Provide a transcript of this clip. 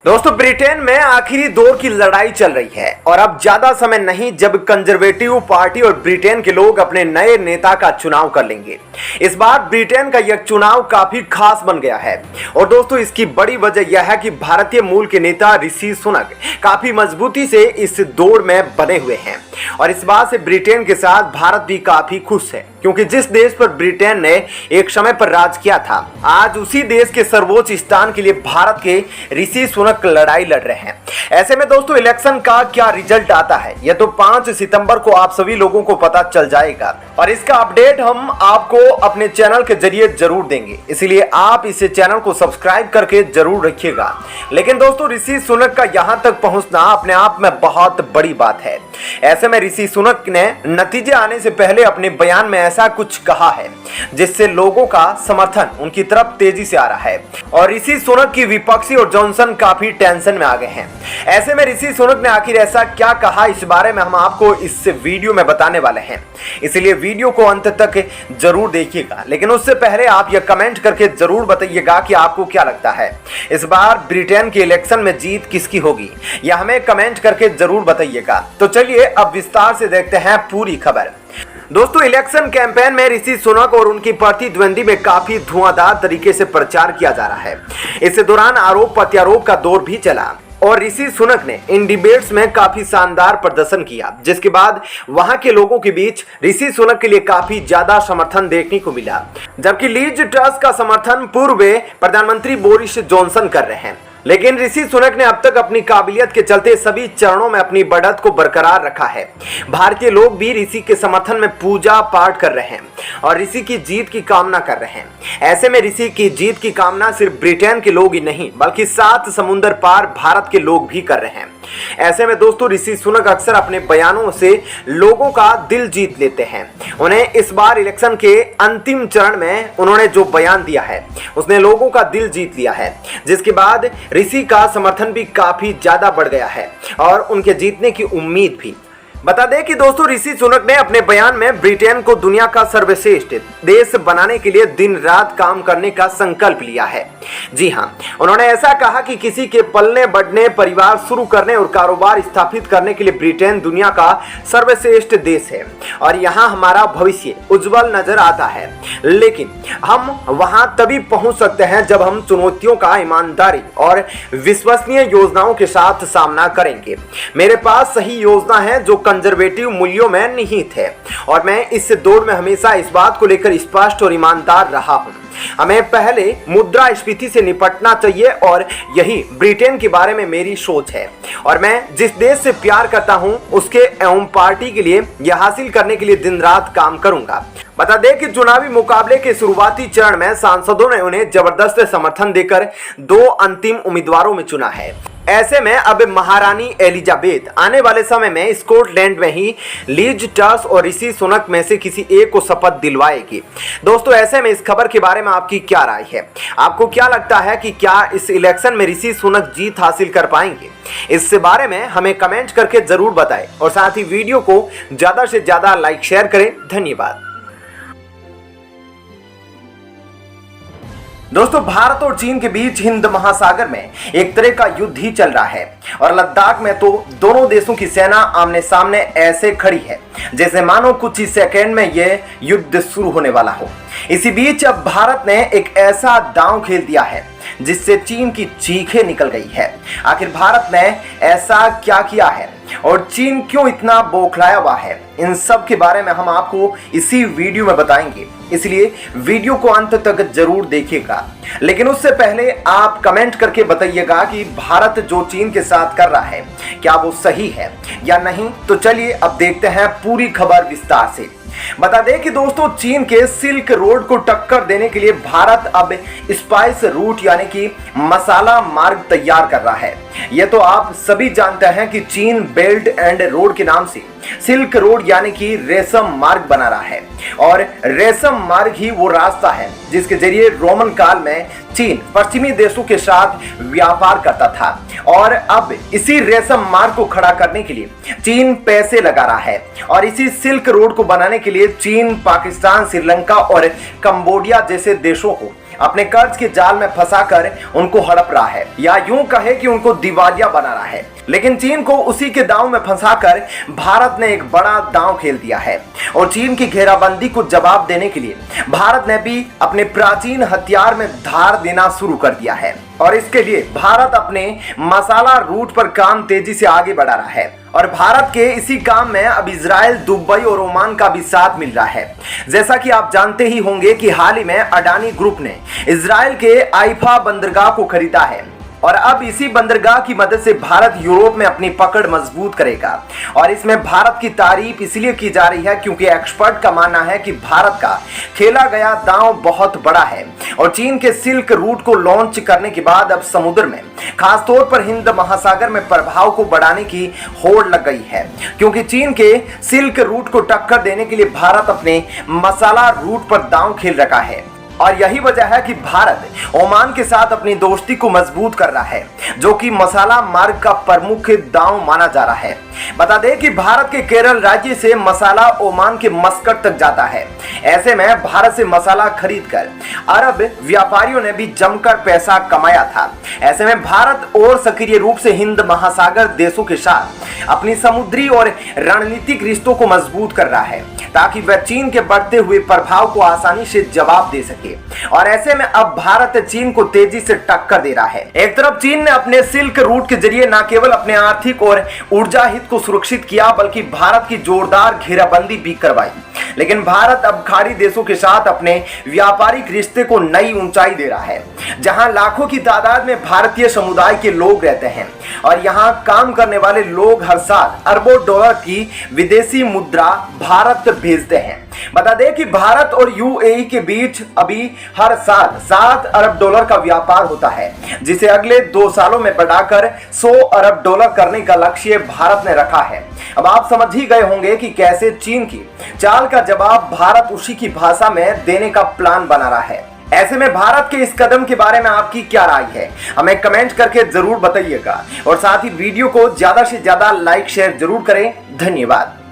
दोस्तों, ब्रिटेन में आखिरी दौर की लड़ाई चल रही है और अब ज्यादा समय नहीं जब कंजर्वेटिव पार्टी और ब्रिटेन के लोग अपने नए नेता का चुनाव कर लेंगे। इस बार ब्रिटेन का यह चुनाव काफी खास बन गया है और दोस्तों इसकी बड़ी वजह यह है कि भारतीय मूल के नेता ऋषि सुनक काफी मजबूती से इस दौड़ में बने हुए हैं और इस बात से ब्रिटेन के साथ भारत भी काफी खुश है, क्योंकि जिस देश पर ब्रिटेन ने एक समय पर राज किया था, आज उसी देश के सर्वोच्च स्थान के लिए भारत के ऋषि सुनक लड़ाई लड़ रहे हैं। ऐसे में दोस्तों इलेक्शन का क्या रिजल्ट आता है, यह तो 5 सितंबर को आप सभी लोगों को पता चल जाएगा और इसका अपडेट हम आपको अपने चैनल के जरिए जरूर देंगे, इसीलिए आप इस चैनल को सब्सक्राइब करके जरूर रखिएगा। लेकिन दोस्तों ऋषि सुनक का यहाँ तक पहुंचना अपने आप में बहुत बड़ी बात है। ऐसे में ऋषि सुनक ने नतीजे आने से पहले अपने बयान में ऐसा कुछ कहा है जिससे लोगों का समर्थन उनकी तरफ तेजी से आ रहा है और ऋषि सुनक की विपक्षी और जॉनसन काफी टेंशन में आ गए हैं। ऐसे में ऋषि सुनक ने आखिर ऐसा क्या कहा, इस बारे में हम आपको इस वीडियो में बताने वाले हैं, इसलिए वीडियो को अंत तक जरूर देखिएगा। लेकिन उससे पहले आप यह कमेंट करके जरूर बताइएगा कि आपको क्या लगता है इस बार ब्रिटेन के इलेक्शन में जीत किसकी होगी, यह हमें कमेंट करके जरूर बताइएगा। तो चलिए अब विस्तार से देखते हैं पूरी खबर। दोस्तों, इलेक्शन कैंपेन में ऋषि सुनक और उनकी प्रतिद्वंदी में काफी धुआंधार तरीके से प्रचार किया जा रहा है। इस दौरान आरोप प्रत्यारोप का दौर भी चला और ऋषि सुनक ने इन डिबेट्स में काफी शानदार प्रदर्शन किया, जिसके बाद वहां के लोगों के बीच ऋषि सुनक के लिए काफी ज्यादा समर्थन देखने को मिला, जबकि लीज ट्रस का समर्थन पूर्व प्रधानमंत्री बोरिस जॉनसन कर रहे हैं। लेकिन ऋषि सुनक ने अब तक अपनी काबिलियत के चलते सभी चरणों में अपनी बढ़त को बरकरार रखा है। भारतीय लोग भी ऋषि के समर्थन में पूजा पाठ कर रहे हैं और ऋषि की जीत की कामना कर रहे हैं। ऐसे में ऋषि की जीत की कामना सिर्फ ब्रिटेन के लोग ही नहीं बल्कि 7 समुंदर पार भारत के लोग भी कर रहे हैं। ऐसे में दोस्तों ऋषि सुनक अक्सर अपने बयानों से लोगों का दिल जीत लेते हैं। उन्हें इस बार इलेक्शन के अंतिम चरण में उन्होंने जो बयान दिया है उसने लोगों का दिल जीत लिया है, जिसके बाद ऋषि का समर्थन भी काफी ज्यादा बढ़ गया है और उनके जीतने की उम्मीद भी। बता दें कि दोस्तों ऋषि सुनक ने अपने बयान में ब्रिटेन को दुनिया का सर्वश्रेष्ठ देश बनाने के लिए दिन रात काम करने का संकल्प लिया है। जी हां, उन्होंने ऐसा कहा कि किसी के पलने बढ़ने, परिवार शुरू करने और कारोबार स्थापित करने के लिए ब्रिटेन दुनिया का सर्वश्रेष्ठ देश है और यहां हमारा भविष्य उज्जवल नजर आता है। लेकिन हम वहां तभी पहुंच सकते हैं जब हम चुनौतियों का ईमानदारी और विश्वसनीय योजनाओं के साथ सामना करेंगे। मेरे पास सही योजना है जो कंजर्वेटिव मूल्यों में निहित है और मैं इस दौड़ में हमेशा इस बात को लेकर स्पष्ट और ईमानदार रहा हूं। हमें पहले मुद्रास्फीति से निपटना चाहिए और यही ब्रिटेन के बारे में मेरी सोच है और मैं जिस देश से प्यार करता हूं उसके एवं पार्टी के लिए यह हासिल करने के लिए दिन रात काम करूंगा। बता दें कि चुनावी मुकाबले के शुरुआती चरण में सांसदों ने उन्हें जबरदस्त समर्थन देकर 2 अंतिम उम्मीदवारों में चुना है। ऐसे में अब महारानी एलिजाबेथ आने वाले समय में स्कॉटलैंड में ही लीज ट्रस और ऋषि सुनक में से किसी एक को शपथ दिलवाएगी। दोस्तों, ऐसे में इस खबर के बारे में आपकी क्या राय है? आपको क्या लगता है कि क्या इस इलेक्शन में ऋषि सुनक जीत हासिल कर पाएंगे? इस बारे में हमें कमेंट करके जरूर बताएं और साथ ही वीडियो को ज्यादा से ज्यादा लाइक शेयर करें। धन्यवाद। दोस्तों, भारत और चीन के बीच हिंद महासागर में एक तरह का युद्ध ही चल रहा है और लद्दाख में तो दोनों देशों की सेना आमने सामने ऐसे खड़ी है जैसे मानो कुछ ही सेकंड में यह युद्ध शुरू होने वाला हो। इसी बीच अब भारत ने एक ऐसा दांव खेल दिया है जिससे चीन की चीखें निकल गई है। आखिर भारत ने ऐसा क्या किया है और चीन क्यों इतना बौखलाया हुआ है, इन सब के बारे में हम आपको इसी वीडियो में बताएंगे, इसलिए वीडियो को अंत तक जरूर देखिएगा। लेकिन उससे पहले आप कमेंट करके बताइएगा कि भारत जो चीन के साथ कर रहा है क्या वो सही है या नहीं। तो चलिए अब देखते हैं पूरी खबर विस्तार से। बता दें कि दोस्तों चीन के सिल्क रोड को टक्कर देने के लिए भारत अब स्पाइस रूट यानी कि मसाला मार्ग तैयार कर रहा है। यह तो आप सभी जानते हैं कि चीन बेल्ट एंड रोड के नाम से सिल्क रोड यानी कि रेशम मार्ग बना रहा है और रेशम मार्ग ही वो रास्ता है जिसके जरिए रोमन काल में चीन पश्चिमी देशों के साथ व्यापार करता था और अब इसी रेशम मार्ग को खड़ा करने के लिए चीन पैसे लगा रहा है और इसी सिल्क रोड को बनाने के लिए चीन पाकिस्तान, श्रीलंका और कंबोडिया जैसे देशों को अपने कर्ज के जाल में फंसाकर उनको हड़प रहा है, या यूं कहे कि उनको दिवालिया बना रहा है। लेकिन चीन को उसी के दांव में फंसाकर भारत ने एक बड़ा दांव खेल दिया है और चीन की घेराबंदी को जवाब देने के लिए भारत ने भी अपने प्राचीन हथियार में धार देना शुरू कर दिया है। और इसके लिए भारत अपने मसाला रूट पर काम तेजी से आगे बढ़ा रहा है और भारत के इसी काम में अब इजराइल, दुबई और ओमान का भी साथ मिल रहा है। जैसा कि आप जानते ही होंगे कि हाल ही में अडानी ग्रुप ने इजराइल के हाइफा बंदरगाह को खरीदा है और अब इसी बंदरगाह की मदद से भारत यूरोप में अपनी पकड़ मजबूत करेगा। और इसमें भारत की तारीफ इसलिए की जा रही है क्योंकि एक्सपर्ट का मानना है कि भारत का खेला गया दांव बहुत बड़ा है और चीन के सिल्क रूट को लॉन्च करने के बाद अब समुद्र में, खासतौर पर हिंद महासागर में प्रभाव को बढ़ाने की होड़ लग गई है, क्योंकि चीन के सिल्क रूट को टक्कर देने के लिए भारत अपने मसाला रूट पर दांव खेल रखा है। और यही वजह है कि भारत ओमान के साथ अपनी दोस्ती को मजबूत कर रहा है, जो कि मसाला मार्ग का प्रमुख दांव माना जा रहा है। बता दें कि भारत के केरल राज्य से मसाला ओमान के मस्कट तक जाता है। ऐसे में भारत से मसाला खरीदकर अरब व्यापारियों ने भी जमकर पैसा कमाया था। ऐसे में भारत और सक्रिय रूप से हिंद महासागर देशों के साथ अपनी समुद्री और रणनीतिक रिश्तों को मजबूत कर रहा है, ताकि वह चीन के बढ़ते हुए प्रभाव को आसानी से जवाब दे सके। और ऐसे में अब भारत चीन को तेजी से टक्कर दे रहा है। एक तरफ चीन ने अपने सिल्क रूट के जरिए न केवल अपने आर्थिक और ऊर्जा हित को सुरक्षित किया, बल्कि भारत की जोरदार घेराबंदी भी करवाई। लेकिन भारत अब खाड़ी देशों के साथ अपने व्यापारिक रिश्ते को नई ऊंचाई दे रहा है, जहां लाखों की तादाद में भारतीय समुदाय के लोग रहते हैं और यहां काम करने वाले लोग हर साल अरबों डॉलर की विदेशी मुद्रा भारत भेजते हैं। बता दें कि भारत और यूएई के बीच अभी हर साल 7 अरब डॉलर का व्यापार होता है, जिसे अगले 2 सालों में बढ़ाकर 100 अरब डॉलर करने का लक्ष्य भारत ने रखा है। अब आप समझ ही गए होंगे कि कैसे चीन की चाल का जवाब भारत उसी की भाषा में देने का प्लान बना रहा है। ऐसे में भारत के इस कदम के बारे में आपकी क्या राय है, हमें कमेंट करके जरूर बताइएगा और साथ ही वीडियो को ज्यादा से ज्यादा लाइक शेयर जरूर करें। धन्यवाद।